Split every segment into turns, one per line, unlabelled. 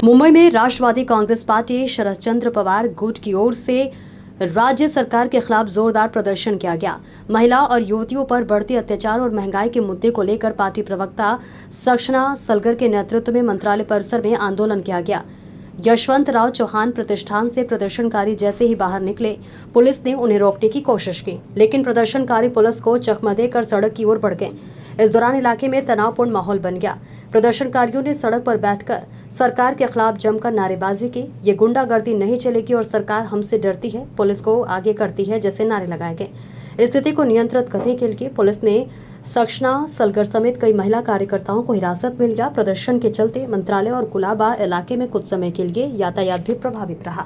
मुंबई में राष्ट्रवादी कांग्रेस पार्टी शरद चंद्र पवार गुट की ओर से राज्य सरकार के खिलाफ जोरदार प्रदर्शन किया गया। महिला और युवतियों पर बढ़ते अत्याचार और महंगाई के मुद्दे को लेकर पार्टी प्रवक्ता सक्षना सलगर के नेतृत्व में मंत्रालय परिसर में आंदोलन किया गया। यशवंतराव चौहान प्रतिष्ठान से प्रदर्शनकारी जैसे ही बाहर निकले, पुलिस ने उन्हें रोकने की कोशिश की, लेकिन प्रदर्शनकारी पुलिस को चकमा देकर सड़क की ओर बढ़ गए। इस दौरान इलाके में तनावपूर्ण माहौल बन गया। प्रदर्शनकारियों ने सड़क पर बैठकर सरकार के खिलाफ जमकर नारेबाजी की। ये गुंडागर्दी नहीं चलेगी और सरकार हमसे डरती है, पुलिस को आगे करती है जैसे नारे लगाए गए। स्थिति को नियंत्रित करने के लिए पुलिस ने सक्षना सलगर समेत कई महिला कार्यकर्ताओं को हिरासत में लिया। प्रदर्शन के चलते मंत्रालय और कुलाबा इलाके में कुछ समय के लिए यातायात भी प्रभावित रहा।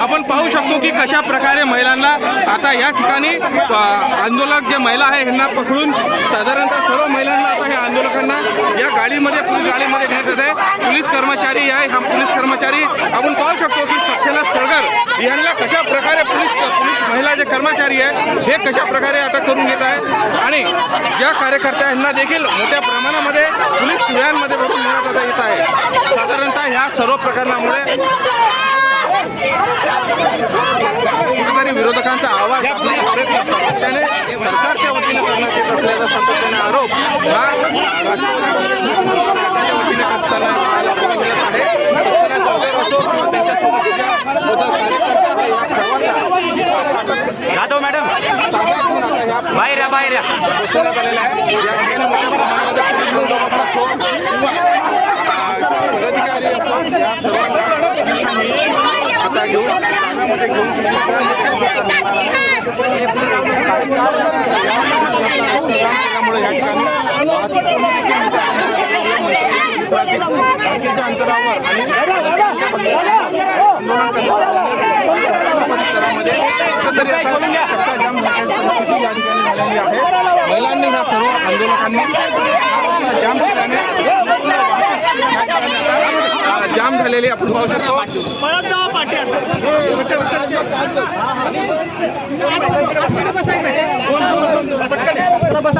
आपण पाहू शकतो की कशा प्रकारे महिलांना आता या ठिकाणी आंदोलक जे महिला आहे यांना पकडून साधारणतः सर्व महिलांना आता हे आंदोलकांना या गाडीमध्ये पोलीस गाडीमध्ये घेण्यात येत आहे। पोलीस कर्मचारी आहे, हा पोलीस कर्मचारी आपण पाहू शकतो की सक्षना सलगर यांना कशा प्रकारे पोलीस महिला जे कर्मचारी आहे हे कशा प्रकारे अटक करून घेत आहे आणि या कार्यकर्त्यांना देखील मोठ्या प्रमाणामध्ये पोलीस शिबिरांमध्ये बघून घेण्यात येत आहे। साधारणतः ह्या सर्व प्रकरणामुळे कुठेतरी विरोधकांचा आवाज प्रयत्न सातत्याने सरकारच्या वतीने करण्यात येत असल्याचा सातत्याने आरोप हा वतीने करताना आहे।
यादव मॅडम बाहेर बाहेर
आलेला आहे। या ठिकाणी मोठ्या प्रमाणामध्ये अधिकारी आता घेऊन ताब्यामध्ये घेऊन त्यामुळे या ठिकाणी अंतरावर महिलांनी ह्या सर्व आंदोलकांनी जाम झालेली आपण पाहू शकतो। बस